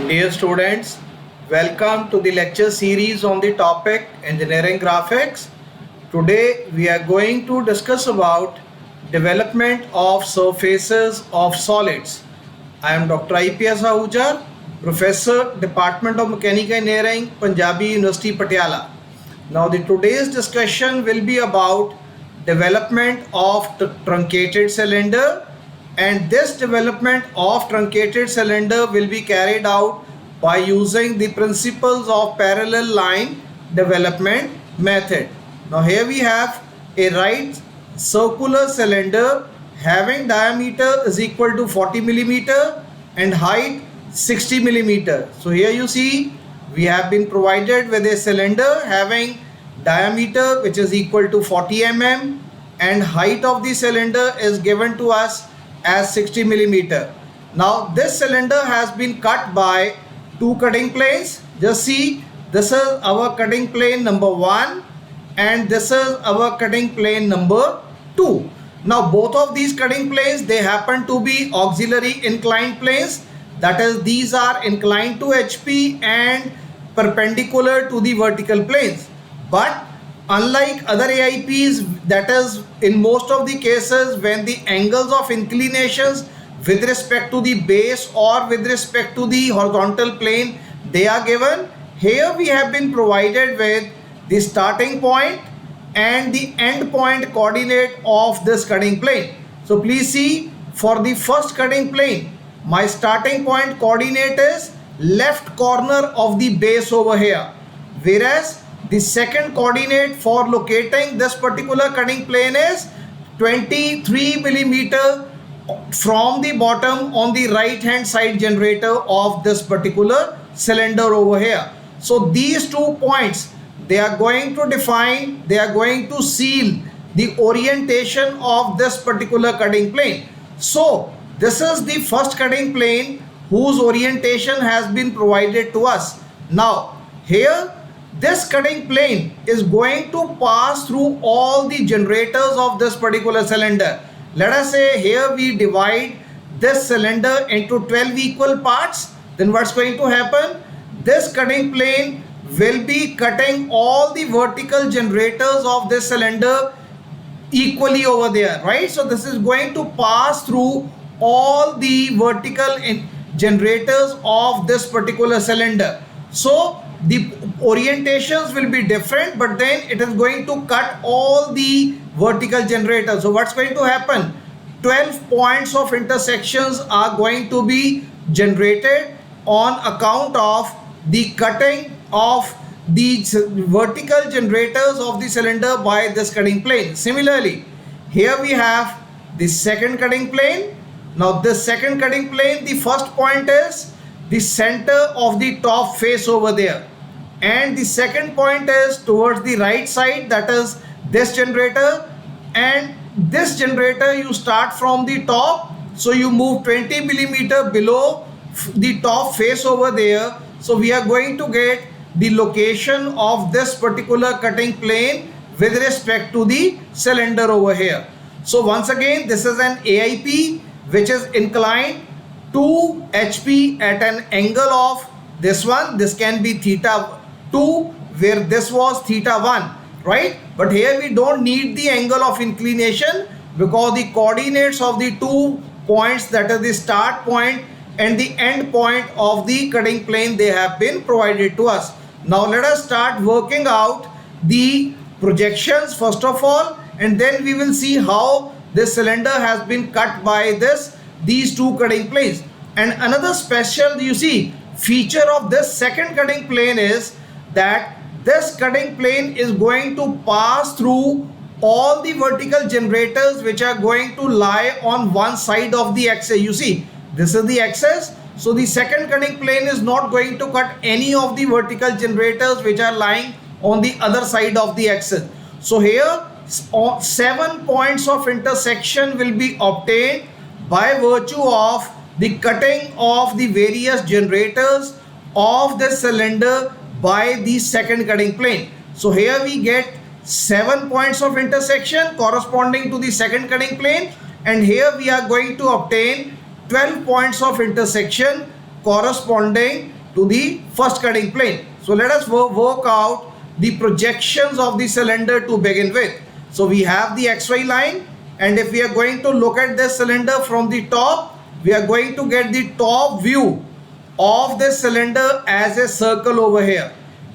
Dear students, welcome to the lecture series on the topic Engineering Graphics. Today we are going to discuss about development of surfaces of solids. I am Dr. IPS Ahuja, Professor, Department of Mechanical Engineering, Punjabi University, Patiala. Now today's discussion will be about development of truncated cylinder, and this development of truncated cylinder will be carried out by using the principles of parallel line development method. Now here we have a right circular cylinder having diameter is equal to 40 millimeter and height 60 millimeter. So here you see we have been provided with a cylinder having diameter which is equal to 40 mm and height of the cylinder is given to us as 60 millimeter. Now this cylinder has been cut by two cutting planes. Just see, this is our cutting plane number 1 and this is our cutting plane number 2. Now both of these cutting planes, they happen to be auxiliary inclined planes, that is these are inclined to HP and perpendicular to the vertical planes. But unlike other AIPs, that is in most of the cases when the angles of inclinations with respect to the base or with respect to the horizontal plane they are given, here we have been provided with the starting point and the end point coordinate of this cutting plane. So please see, for the first cutting plane, my starting point coordinate is left corner of the base over here, whereas the second coordinate for locating this particular cutting plane is 23 millimeter from the bottom on the right hand side generator of this particular cylinder over here. So these 2 points, they are going to define, they are going to seal the orientation of this particular cutting plane. So this is the first cutting plane whose orientation has been provided to us. Now here this cutting plane is going to pass through all the generators of this particular cylinder. Let us say here we divide this cylinder into 12 equal parts. Then what's going to happen? This cutting plane will be cutting all the vertical generators of this cylinder equally over there, right? So this is going to pass through all the vertical generators of this particular cylinder. So the orientations will be different, but then it is going to cut all the vertical generators. So what's going to happen? 12 points of intersections are going to be generated on account of the cutting of the vertical generators of the cylinder by this cutting plane. Similarly, here we have the second cutting plane. Now this second cutting plane, the first point is the center of the top face over there, and the second point is towards the right side, that is this generator, and this generator you start from the top, so you move 20 millimeter below the top face over there. So we are going to get the location of this particular cutting plane with respect to the cylinder over here. So once again, this is an AIP which is inclined to HP at an angle of this one. This can be theta 2 where this was theta 1, right? But here we don't need the angle of inclination because the coordinates of the 2 points, that is the start point and the end point of the cutting plane, they have been provided to us. Now let us start working out the projections first of all, and then we will see how this cylinder has been cut by these 2 cutting planes. And another special, you see, feature of this second cutting plane is that this cutting plane is going to pass through all the vertical generators which are going to lie on one side of the axis. You see, this is the axis. So the second cutting plane is not going to cut any of the vertical generators which are lying on the other side of the axis. So here 7 points of intersection will be obtained by virtue of the cutting of the various generators of the cylinder by the second cutting plane. So here we get 7 points of intersection corresponding to the second cutting plane, and here we are going to obtain 12 points of intersection corresponding to the first cutting plane. So let us work out the projections of the cylinder to begin with. So we have the XY line, and if we are going to look at this cylinder from the top, we are going to get the top view of this cylinder as a circle over here.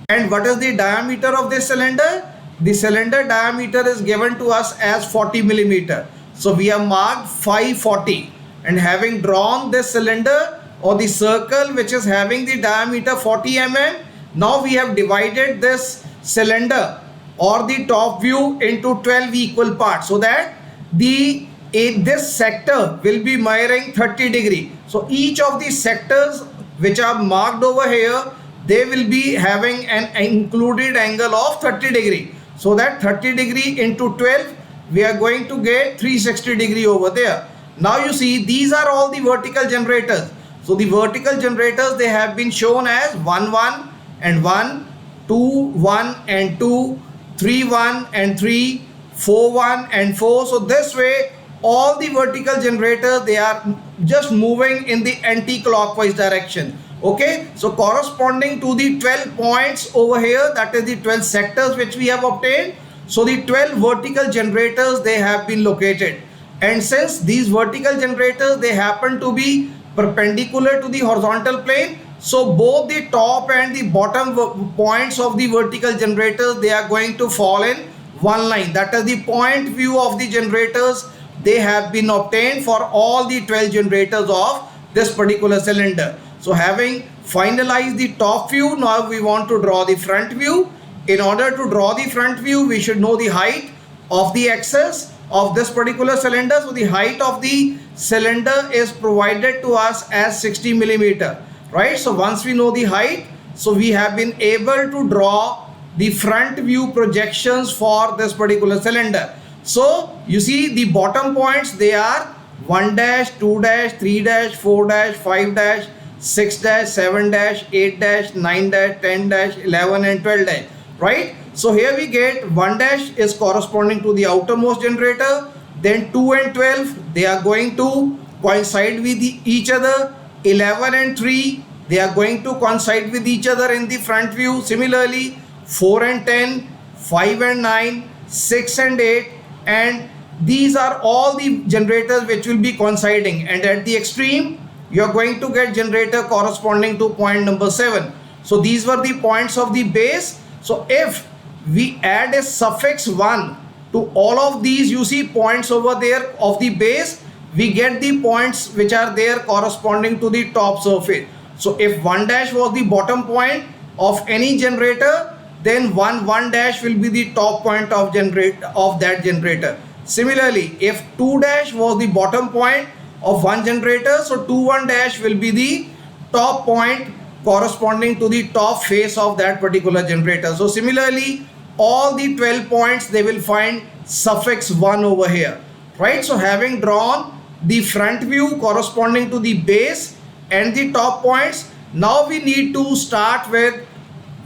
And what is the diameter of this cylinder? The cylinder diameter is given to us as 40 millimeter. So we have marked 540, and having drawn this cylinder or the circle which is having the diameter 40 mm, now we have divided this cylinder or the top view into 12 equal parts, so that this sector will be mirroring 30 degree. So each of the sectors which are marked over here, they will be having an included angle of 30 degree. So that 30 degree into 12, we are going to get 360 degree over there. Now you see, these are all the vertical generators. So the vertical generators, they have been shown as 1 1 and 1, 2 1 and 2, 3 1 and 3, 4 1 and 4. So this way all the vertical generators, they are just moving in the anti-clockwise direction. Okay, so corresponding to the 12 points over here, that is the 12 sectors which we have obtained. So the 12 vertical generators, they have been located, and since these vertical generators, they happen to be perpendicular to the horizontal plane, so both the top and the bottom points of the vertical generators, they are going to fall in one line. That is the point view of the generators. They have been obtained for all the 12 generators of this particular cylinder. So having finalized the top view, now we want to draw the front view. In order to draw the front view, we should know the height of the axis of this particular cylinder. So the height of the cylinder is provided to us as 60 millimeter, right? So once we know the height, so we have been able to draw the front view projections for this particular cylinder. So you see the bottom points, they are 1 dash, 2 dash, 3 dash, 4 dash, 5 dash, 6 dash, 7 dash, 8 dash, 9 dash, 10 dash, 11 and 12 dash, right? So here we get 1 dash is corresponding to the outermost generator, then 2 and 12, they are going to coincide with each other. 11 and 3, they are going to coincide with each other in the front view. Similarly 4 and 10, 5 and 9, 6 and 8, and these are all the generators which will be coinciding, and at the extreme you are going to get generator corresponding to point number 7. So these were the points of the base. So if we add a suffix 1 to all of these, you see points over there of the base, we get the points which are there corresponding to the top surface. So if 1 dash was the bottom point of any generator, then 1 dash will be the top point of that generator. Similarly, if 2 dash was the bottom point of one generator, so 1 dash will be the top point corresponding to the top face of that particular generator. So similarly, all the 12 points, they will find suffix 1 over here, right? So having drawn the front view corresponding to the base and the top points, now we need to start with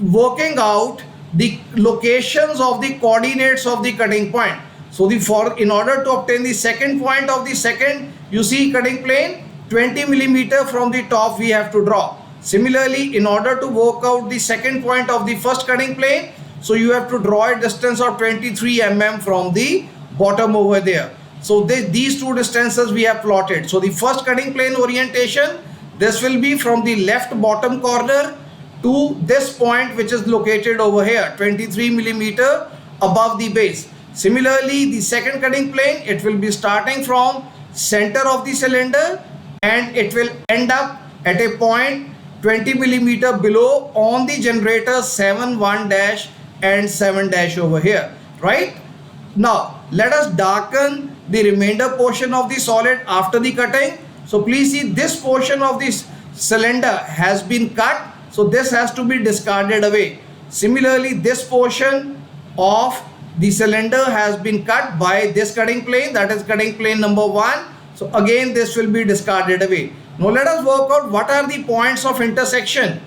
working out the locations of the coordinates of the cutting point. So in order to obtain the second point of the second, you see, cutting plane, 20 millimeter from the top we have to draw. Similarly, in order to work out the second point of the first cutting plane, so you have to draw a distance of 23 mm from the bottom over there. So these two distances we have plotted. So the first cutting plane orientation, this will be from the left bottom corner to this point which is located over here, 23 millimeter above the base. Similarly, the second cutting plane, it will be starting from center of the cylinder and it will end up at a point 20 millimeter below on the generator 7 1 dash and 7 dash over here, right? Now let us darken the remainder portion of the solid after the cutting. So please see, this portion of this cylinder has been cut, so this has to be discarded away. Similarly, this portion of the cylinder has been cut by this cutting plane, that is cutting plane number 1. So again this will be discarded away. Now let us work out what are the points of intersection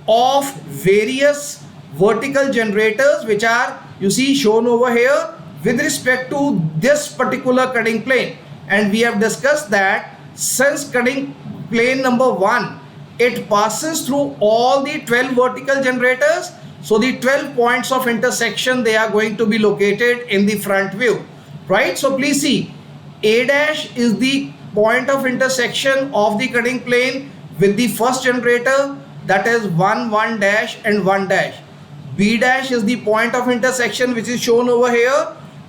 of various vertical generators which are, you see, shown over here with respect to this particular cutting plane. And we have discussed that since cutting plane number 1 it passes through all the 12 vertical generators. So the 12 points of intersection, they are going to be located in the front view, right? So please see, A dash is the point of intersection of the cutting plane with the first generator, that is 1, 1 dash and 1 dash. B dash is the point of intersection which is shown over here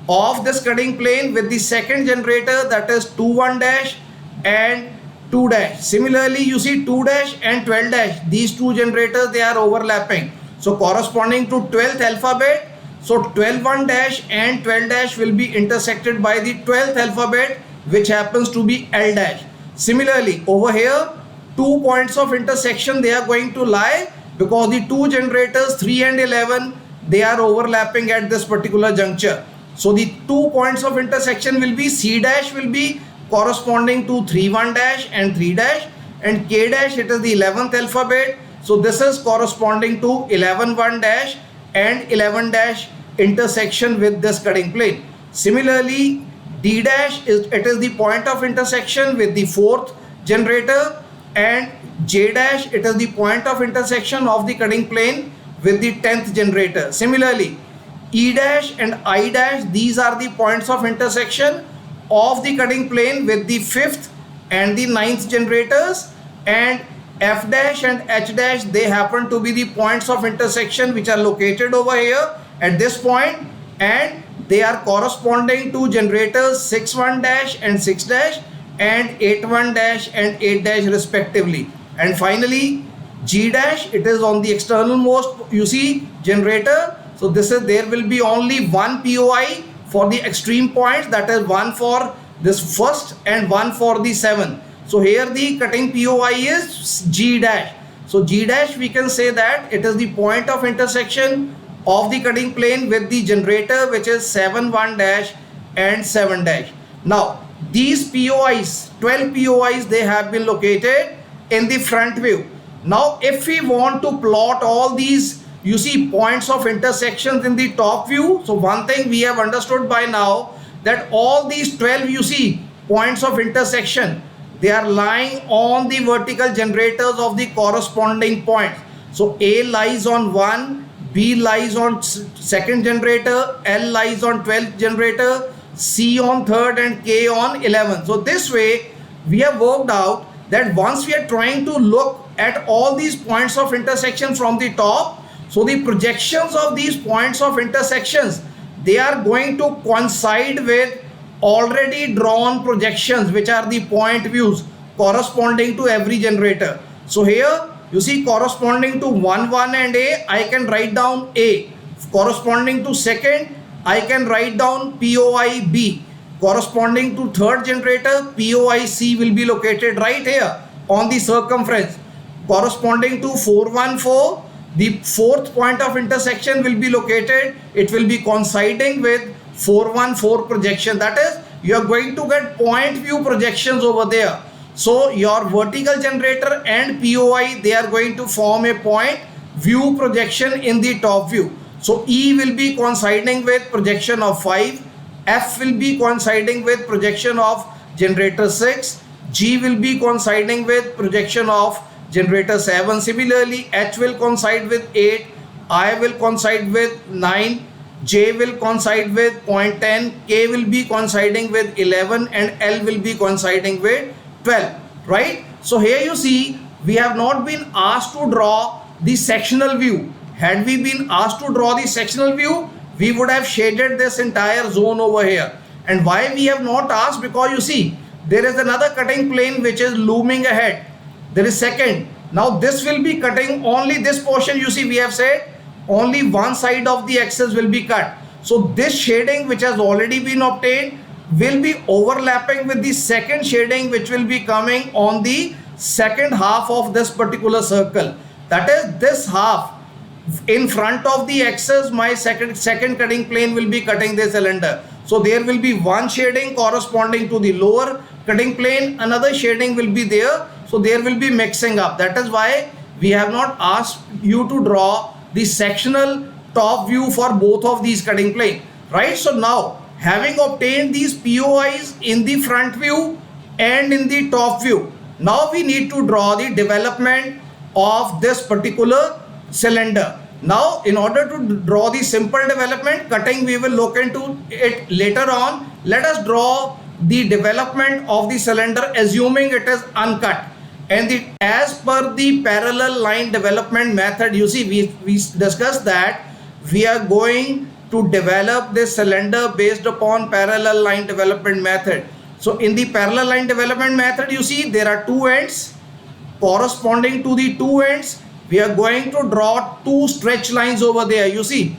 of this cutting plane with the second generator, that is 2, 1 dash and 2 dash. Similarly, you see 2 dash and 12 dash, these two generators, they are overlapping. So corresponding to 12th alphabet, so 12, 1 dash and 12 dash will be intersected by the 12th alphabet, which happens to be L dash. Similarly, over here, 2 points of intersection, they are going to lie because the two generators 3 and 11, they are overlapping at this particular juncture. So the 2 points of intersection will be C dash will be corresponding to 3, 1 dash and 3 dash, and K dash, it is the 11th alphabet. So this is corresponding to 11, 1 dash and 11 dash intersection with this cutting plane. Similarly, D dash is the point of intersection with the fourth generator, and J dash, it is the point of intersection of the cutting plane with the 10th generator. Similarly, E dash and I dash, these are the points of intersection of the cutting plane with the 5th and the 9th generators, and F dash and H dash, they happen to be the points of intersection which are located over here at this point, and they are corresponding to generators 6, 1 dash and 6 dash and 8, 1 dash and 8 dash respectively. And finally, G dash, it is on the external most, you see, generator. So this is, there will be only one POI for the extreme points, that is one for this first and one for the 7th. So here the cutting POI is G dash. So G dash, we can say that it is the point of intersection of the cutting plane with the generator which is 7, 1 dash and 7 dash. Now these POIs, 12 POIs, they have been located in the front view. Now if we want to plot all these, you see, points of intersections in the top view, so one thing we have understood by now, that all these 12, you see, points of intersection, they are lying on the vertical generators of the corresponding points. So A lies on 1, B lies on second generator, L lies on 12th generator, C on 3rd and K on 11th. So this way we have worked out that once we are trying to look at all these points of intersection from the top, so the projections of these points of intersections, they are going to coincide with already drawn projections, which are the point views corresponding to every generator. So here you see, corresponding to 1, 1 and A, I can write down A. Corresponding to second, I can write down POI B. Corresponding to third generator, POI C will be located right here on the circumference. Corresponding to 414, the fourth point of intersection will be located, it will be coinciding with 414 projection. That is, you are going to get point view projections over there. So your vertical generator and POI, they are going to form a point view projection in the top view. So E will be coinciding with projection of 5, F will be coinciding with projection of generator 6, G will be coinciding with projection of generator 7. Similarly, H will coincide with 8, I will coincide with 9, J will coincide with 0.10, K will be coinciding with 11 and L will be coinciding with 12, right? So here you see, we have not been asked to draw the sectional view. Had we been asked to draw the sectional view, we would have shaded this entire zone over here. And why we have not asked? Because you see, there is another cutting plane which is looming ahead. There is second. Now this will be cutting only this portion. You see, we have said only one side of the axis will be cut. So this shading which has already been obtained will be overlapping with the second shading which will be coming on the second half of this particular circle. That is, this half in front of the axis, my second cutting plane will be cutting this cylinder. So there will be one shading corresponding to the lower cutting plane, another shading will be there. So there will be mixing up. That is why we have not asked you to draw the sectional top view for both of these cutting plane, right? So now, having obtained these POIs in the front view and in the top view, now we need to draw the development of this particular cylinder. Now, in order to draw the simple development, cutting we will look into it later on. Let us draw the development of the cylinder assuming it is uncut. And as per the parallel line development method, you see we discussed that we are going to develop this cylinder based upon parallel line development method. So in the parallel line development method, you see there are two ends. Corresponding to the two ends, we are going to draw two stretch lines over there. You see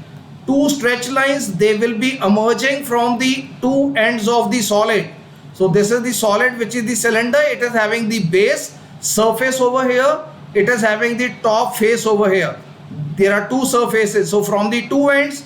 two stretch lines, they will be emerging from the two ends of the solid. So this is the solid, which is the cylinder. It is having the base surface over here, it is having the top face over here. There are two surfaces, so from the two ends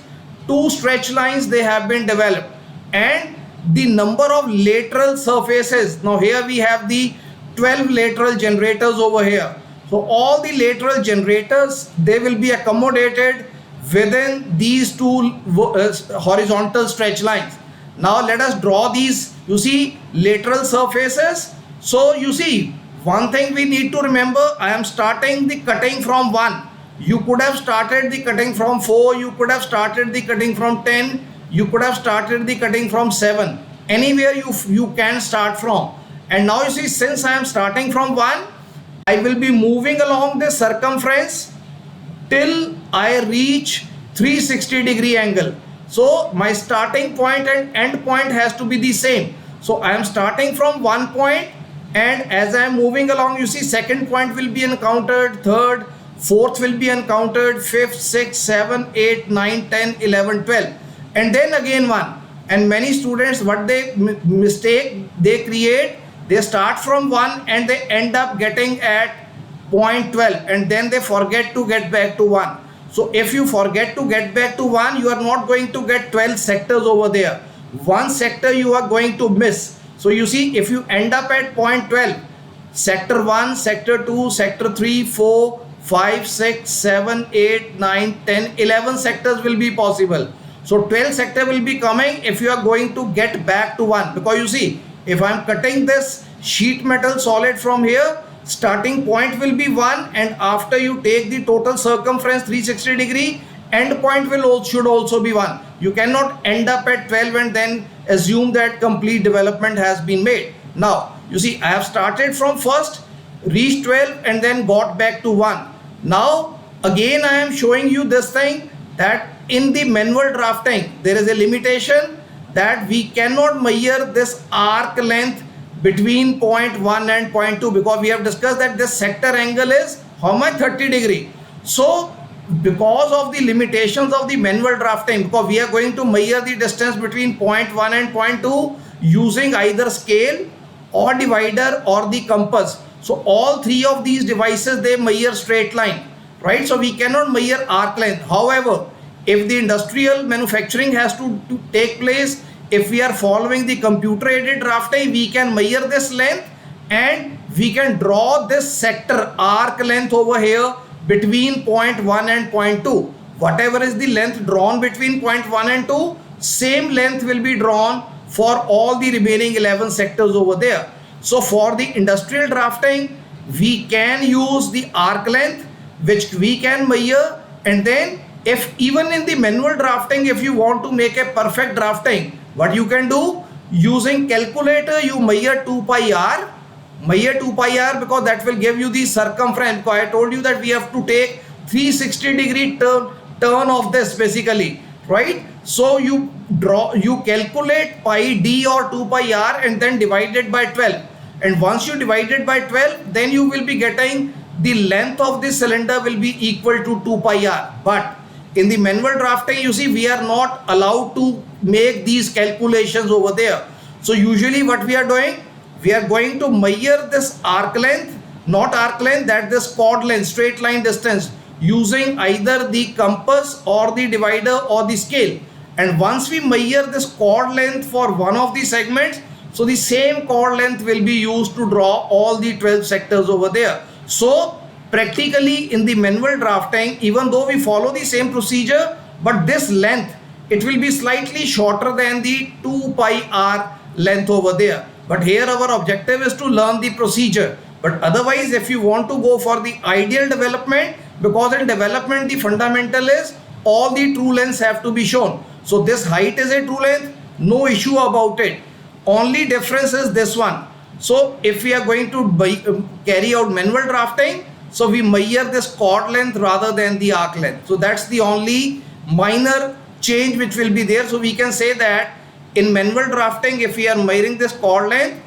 two stretch lines they have been developed, and the number of lateral surfaces, now here we have the 12 lateral generators over here. So all the lateral generators, they will be accommodated within these two horizontal stretch lines. Now let us draw these, you see, lateral surfaces. So you see, one thing we need to remember, I am starting the cutting from 1. You could have started the cutting from 4, you could have started the cutting from 10, you could have started the cutting from 7. Anywhere you can start from. And now you see, since I am starting from 1, I will be moving along this circumference till I reach 360-degree angle. So my starting point and end point has to be the same. So I am starting from one point, and as I am moving along, you see second point will be encountered, third, fourth will be encountered, fifth, sixth, 7, 8, 9, 10, 11, 12, and then again 1. And many students, what they mistake they create, they start from 1 and they end up getting at point 12, and then they forget to get back to 1. So if you forget to get back to 1, you are not going to get 12 sectors over there. One sector you are going to miss. So you see, if you end up at point 12, sector 1, sector 2, sector 3, 4, 5, 6, 7, 8, 9, 10, 11 sectors will be possible. So 12 sector will be coming if you are going to get back to 1. Because you see, if I am cutting this sheet metal solid from here, starting point will be 1, and after you take the total circumference 360-degree, end point should also be 1. You cannot end up at 12 and then assume that complete development has been made. Now you see, I have started from first, reached 12, and then got back to 1. Now again I am showing you this thing, that in the manual drafting there is a limitation that we cannot measure this arc length between point 1 and point 2, because we have discussed that this sector angle is how much? 30-degree. So because of the limitations of the manual drafting, because we are going to measure the distance between point 1 and point 2 using either scale or divider or the compass. So all three of these devices, they measure straight line, right? So we cannot measure arc length. However, if the industrial manufacturing has to take place, if we are following the computer aided drafting, we can measure this length and we can draw this sector arc length over here between point 1 and point 2. Whatever is the length drawn between point 1 and 2, same length will be drawn for all the remaining 11 sectors over there. So for the industrial drafting, we can use the arc length which we can measure, and then if even in the manual drafting, if you want to make a perfect drafting, what you can do, using calculator you measure 2 pi r, because that will give you the circumference. Because I told you that we have to take 360-degree turn of this basically, right? So you calculate pi d or 2 pi r and then divide it by 12, and once you divide it by 12, then you will be getting the length of this cylinder will be equal to 2 pi r. But in the manual drafting, you see, we are not allowed to make these calculations over there. So usually what we are doing, we are going to measure this arc length, not arc length, that this chord length, straight line distance, using either the compass or the divider or the scale. And once we measure this chord length for one of the segments, so the same chord length will be used to draw all the 12 sectors over there. So practically in the manual drafting, even though we follow the same procedure, but this length, it will be slightly shorter than the 2 pi r length over there. But here our objective is to learn the procedure. But But otherwise, if you want to go for the ideal development, because in development the fundamental is all the true lengths have to be shown. So this height is a true length, no issue about it. Only difference is this one. So if we are going to carry out manual drafting, so we measure this chord length rather than the arc length. So that's the only minor change which will be there. So we can say that in manual drafting, if we are measuring this chord length,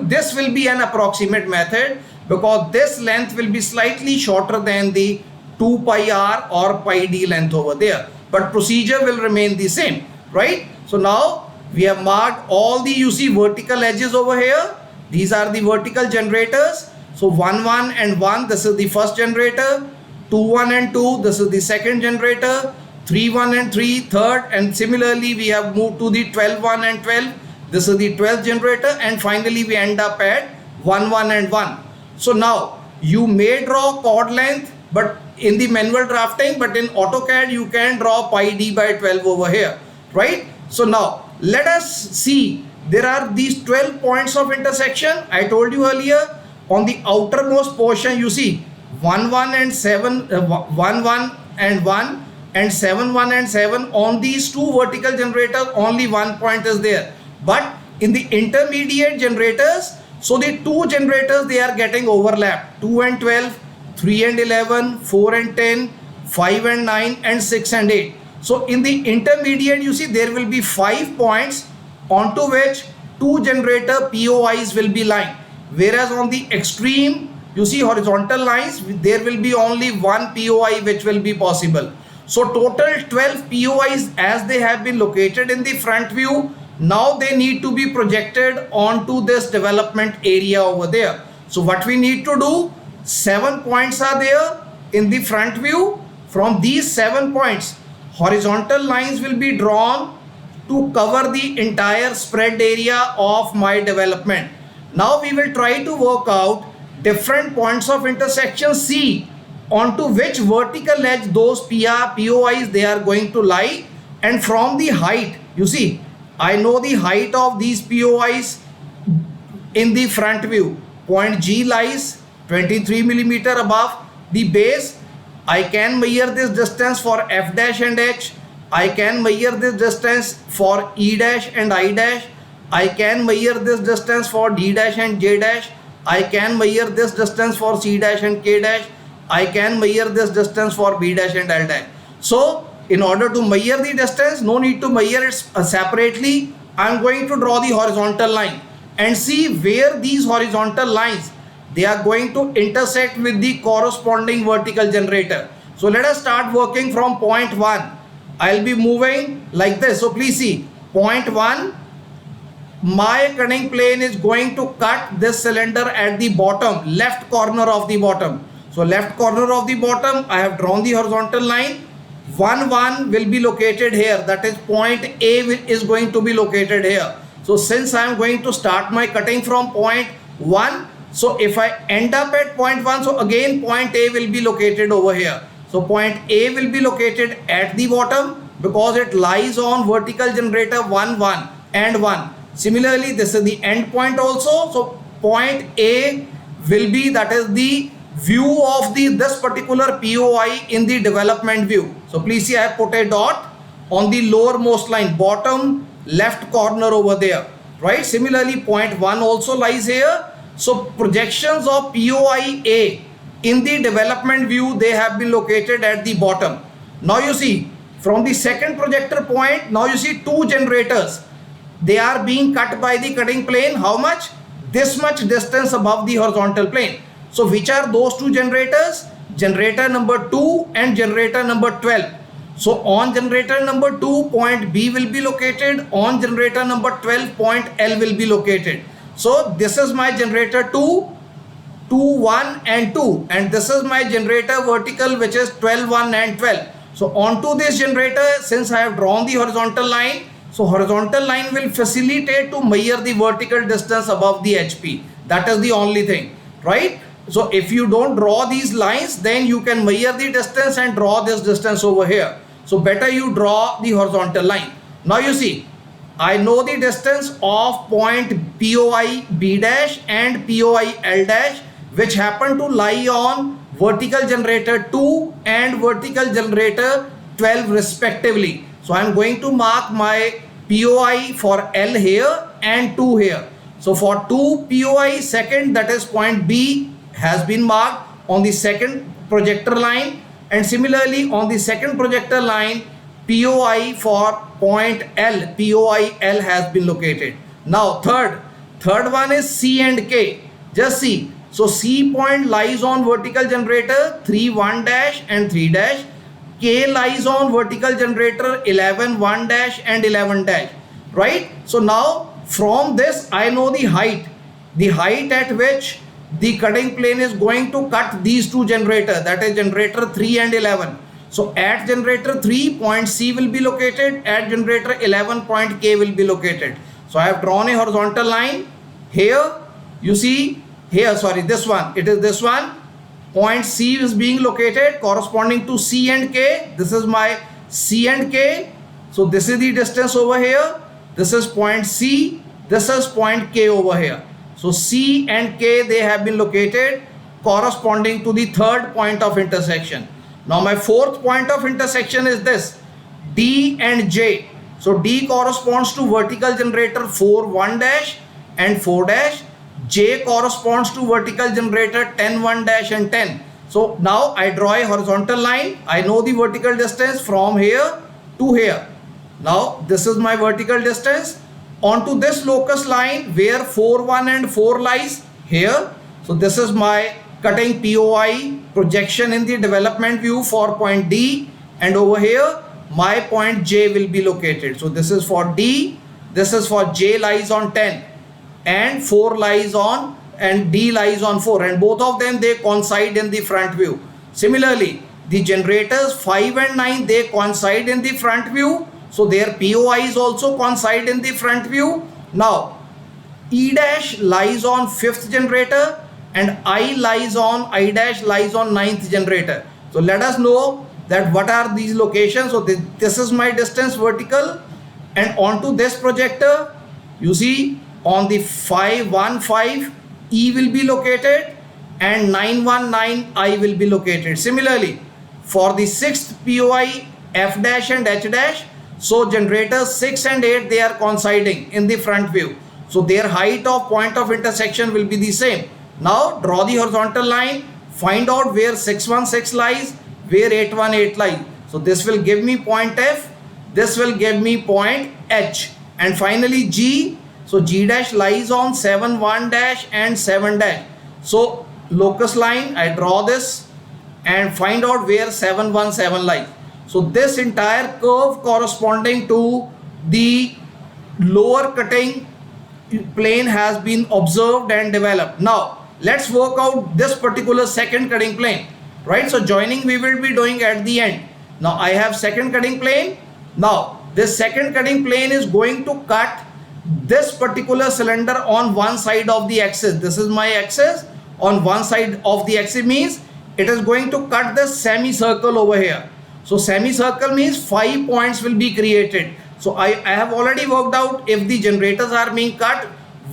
this will be an approximate method, because this length will be slightly shorter than the 2 pi r or pi d length over there, but procedure will remain the same, right? So now we have marked all the, you see, vertical edges over here. These are the vertical generators. So 1 1 and 1, this is the first generator. 2 1 and 2, this is the second generator. 3 1 and 3, third, and similarly we have moved to the 12 1 and 12. This is the 12th generator, and finally we end up at 1 1 and 1. So now you may draw chord length but in the manual drafting, but in AutoCAD you can draw pi d by 12 over here, right? So now let us see, there are these 12 points of intersection. I told you earlier, on the outermost portion you see 1 1 and 7, 1 1 and 1 and 7 1 and 7. On these two vertical generators only one point is there, but in the intermediate generators, so the two generators, they are getting overlapped. 2 and 12, 3 and 11, 4 and 10, 5 and 9 and 6 and 8. So in the intermediate you see there will be 5 points onto which two generator POIs will be lying, whereas on the extreme you see horizontal lines, there will be only one POI which will be possible. So total 12 POIs as they have been located in the front view, now they need to be projected onto this development area over there. So what we need to do, 7 points are there in the front view. From these 7 points, horizontal lines will be drawn to cover the entire spread area of my development. Now we will try to work out different points of intersection C, onto which vertical edge those POIs they are going to lie, and from the height, you see, I know the height of these POIs in the front view. Point G lies 23 millimeter above the base. I can measure this distance for F dash and H. I can measure this distance for E dash and I dash. I can measure this distance for D dash and J dash. I can measure this distance for C dash and K dash. I can measure this distance for B dash and L dash. So in order to measure the distance, no need to measure it separately. I am going to draw the horizontal line and see where these horizontal lines, they are going to intersect with the corresponding vertical generator. So let us start working from point 1. I will be moving like this. So please see, point 1, my cutting plane is going to cut this cylinder at the bottom, left corner of the bottom. So left corner of the bottom, I have drawn the horizontal line. 1 1 will be located here, that is point A is going to be located here. So since I am going to start my cutting from point 1, so if I end up at point 1, so again point A will be located over here. So point A will be located at the bottom because it lies on vertical generator 1 1 and 1. Similarly, this is the end point also. So point A will be, that is the view of this particular POI in the development view. So please see, I have put a dot on the lowermost line, bottom left corner over there, right? Similarly, point 1 also lies here. So projections of POI A in the development view, they have been located at the bottom. Now you see, from the second projector point, now you see two generators. They are being cut by the cutting plane. How much? This much distance above the horizontal plane. So which are those two generators? Generator number 2 and generator number 12. So on generator number 2, point B will be located. On generator number 12, point L will be located. So this is my generator 2, 2, 1 and 2. And this is my generator vertical, which is 12, 1 and 12. So onto this generator, since I have drawn the horizontal line, so horizontal line will facilitate to measure the vertical distance above the HP. That is the only thing, right? So if you don't draw these lines, then you can measure the distance and draw this distance over here. So better you draw the horizontal line. Now you see, I know the distance of point POI B dash and POI L dash, which happen to lie on vertical generator 2 and vertical generator 12 respectively. So I am going to mark my POI for L here and 2 here. So for 2 POI second, that is point B, has been marked on the second projector line, and similarly on the second projector line POI for point L, POI L has been located. Now third one is C and K. Just see, so C point lies on vertical generator 3 1 dash and 3 dash. K lies on vertical generator 11 1 dash and 11 dash, right? So now from this I know the height at which the cutting plane is going to cut these two generators, that is generator 3 and 11. So at generator 3 point C will be located, at generator 11 point K will be located. So I have drawn a horizontal line here, you see here, sorry, this one, it is this one. Point C is being located corresponding to C and K. This is my C and K. So this is the distance over here. This is point C. This is point K over here. So C and K, they have been located corresponding to the third point of intersection. Now my fourth point of intersection is this, D and J. So D corresponds to vertical generator 4 1 dash and 4 dash. J corresponds to vertical generator 10 1 dash and 10. So now I draw a horizontal line. I know the vertical distance from here to here. Now this is my vertical distance. Onto this locus line where 4 1 and 4 lies here. So this is my cutting POI projection in the development view for point D, and over here my point J will be located. So this is for D, this is for J lies on 10 and 4 lies on, and D lies on 4, and both of them they coincide in the front view. Similarly the generators 5 and 9, they coincide in the front view, so their POIs also coincide in the front view. Now E dash lies on 5th generator and I dash lies on 9th generator. So let us know that what are these locations. So this is my distance vertical, and onto this projector you see on the 5 1 5 E will be located and 9 1 9 I will be located. Similarly for the 6th POI F dash and H dash, so generators 6 and 8, they are coinciding in the front view, so their height of point of intersection will be the same. Now draw the horizontal line, find out where 6 1 6 lies, where 8 1 8 lies. So this will give me point F, this will give me point H, and finally G. So G dash lies on 7 1 dash and 7 dash. So locus line, I draw this and find out where 7 1 7 lies. So this entire curve corresponding to the lower cutting plane has been observed and developed. Now let's work out this particular second cutting plane, right? So joining we will be doing at the end. Now I have second cutting plane. Now this second cutting plane is going to cut this particular cylinder on one side of the axis. This is my axis. On one side of the axis means it is going to cut the semicircle over here. So semicircle means 5 points will be created. So I have already worked out if the generators are being cut,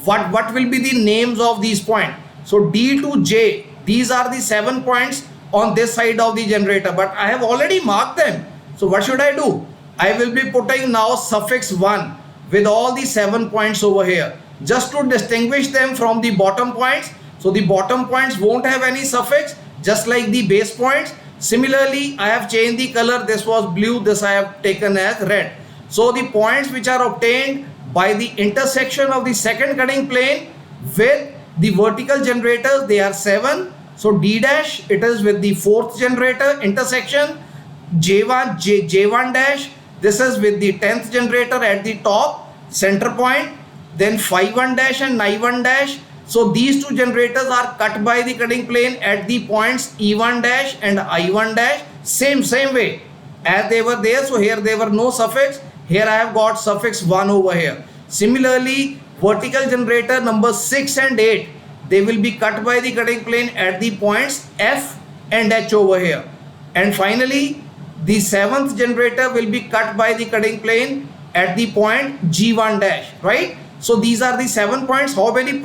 what will be the names of these points. So D to J, these are the 7 points on this side of the generator, but I have already marked them. So what should I do? I will be putting now suffix 1 with all the 7 points over here, just to distinguish them from the bottom points. So the bottom points won't have any suffix, just like the base points. Similarly, I have changed the color. This was blue, this I have taken as red. So the points which are obtained by the intersection of the second cutting plane with the vertical generators, they are 7. So D dash, it is with the 4th generator intersection. J1 dash, this is with the 10th generator at the top center point. Then 5 1 dash and 9 1 dash. So these two generators are cut by the cutting plane at the points E1 dash and I1 dash, same way as they were there. So here there were no suffix, here I have got suffix 1 over here. Similarly, vertical generator number 6 and 8, they will be cut by the cutting plane at the points F and H over here. And finally the 7th generator will be cut by the cutting plane at the point G1 dash, right? So these are the 7 points. How many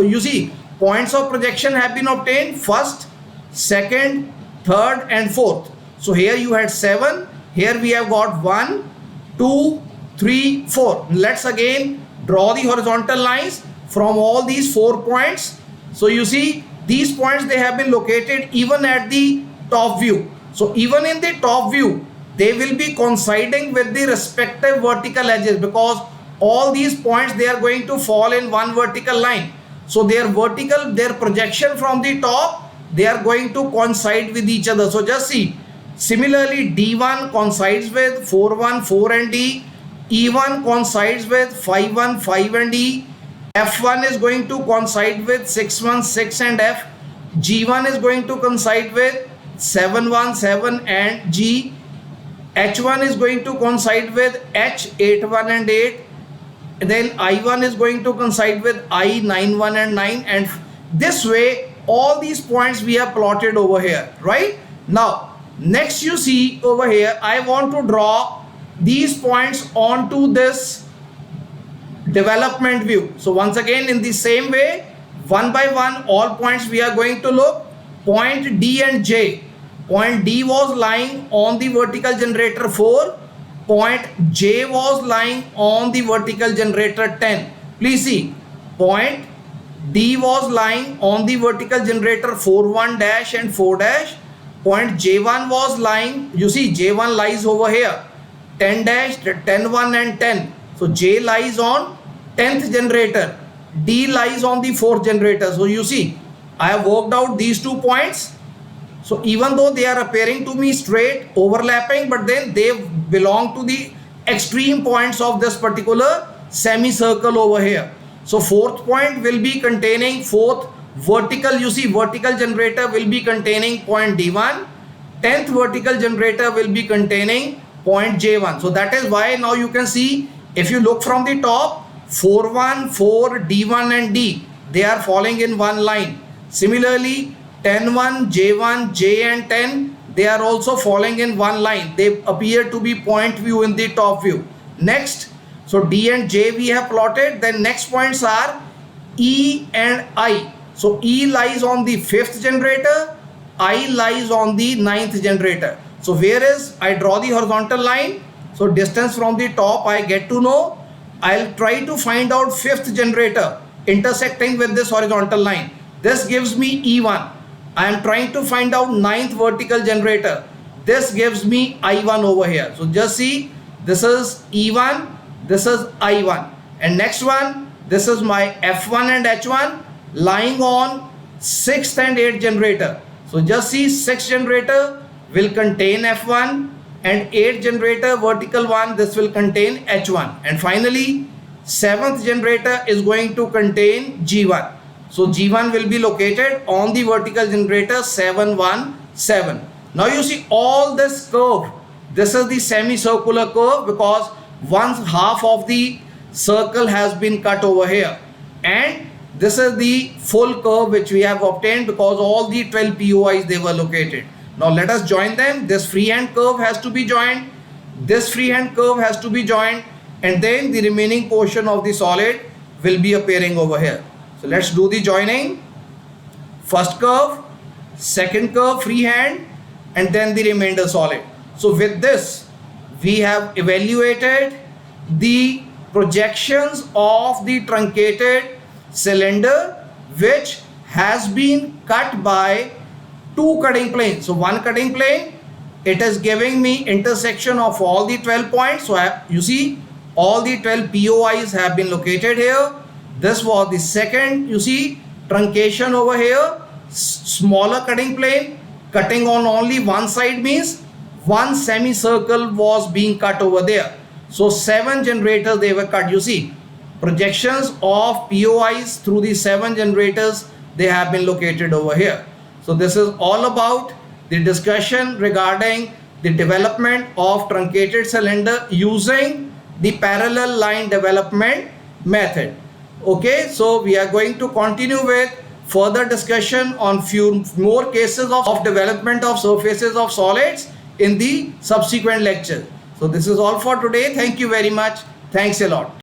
you see points of projection have been obtained? First, second, third and fourth. So here you had 7, here we have got 1, 2, 3, 4. Let's again draw the horizontal lines from all these 4 points. So you see these points, they have been located even at the top view. So even in the top view, they will be coinciding with the respective vertical edges, because all these points, they are going to fall in one vertical line. So their projection from the top, they are going to coincide with each other. So just see, similarly D1 coincides with 4, 1, 4 and D. E1 coincides with 5, 1, 5 and E. F1 is going to coincide with 6, 1, 6 and F. G1 is going to coincide with 7, 1, 7 and G. H1 is going to coincide with H, 8, 1 and 8. And then I1 is going to coincide with I, 9, 1 and 9. And this way, all these points we have plotted over here, right? Now, next you see over here, I want to draw these points onto this development view. So once again, in the same way, one by one, all points we are going to look. Point D and J. Point D was lying on the vertical generator 4. Point J was lying on the vertical generator 10. Please see, point D was lying on the vertical generator 4, 1 dash and 4 dash. Point J1 was lying, you see J1 lies over here, 10 dash, 10, 1 and 10. So J lies on 10th generator, D lies on the 4th generator. So you see, I have worked out these 2 points. So even though they are appearing to me straight, overlapping, but then they belong to the extreme points of this particular semicircle over here. So 4th point will be containing 4th vertical, you see vertical generator will be containing point D1. 10th vertical generator will be containing point J1. So that is why now you can see, if you look from the top, 4, 1, 4, D1 and D, they are falling in one line. Similarly, 10, 1, J1, J and 10, they are also falling in one line. They appear to be point view in the top view. Next, so D and J we have plotted. Then next points are E and I. So E lies on the 5th generator, I lies on the 9th generator. So whereas I draw the horizontal line, so distance from the top I get to know. I'll try to find out 5th generator intersecting with this horizontal line. This gives me E1. I am trying to find out 9th vertical generator. This gives me I1 over here. So just see, this is E1, this is I1. And next one, this is my F1 and H1 lying on 6th and 8th generator. So just see, 6th generator will contain F1 and 8th generator vertical one, this will contain H1. And finally, 7th generator is going to contain G1. So G1 will be located on the vertical generator 7, 1, 7. Now you see all this curve. This is the semicircular curve because one half of the circle has been cut over here. And this is the full curve which we have obtained because all the 12 POIs, they were located. Now let us join them. This freehand curve has to be joined. This freehand curve has to be joined. And then the remaining portion of the solid will be appearing over here. So let's do the joining. First curve, second curve freehand, and then the remainder solid. So with this, we have evaluated the projections of the truncated cylinder which has been cut by 2 cutting planes. So one cutting plane, it is giving me intersection of all the 12 points. So you see all the 12 POIs have been located here. This was the second, you see, truncation over here, smaller cutting plane, cutting on only one side means one semicircle was being cut over there. So 7 generators, they were cut, you see. Projections of POIs through the 7 generators, they have been located over here. So this is all about the discussion regarding the development of truncated cylinder using the parallel line development method. Okay, so we are going to continue with further discussion on few more cases of development of surfaces of solids in the subsequent lecture. So this is all for today. Thank you very much. Thanks a lot.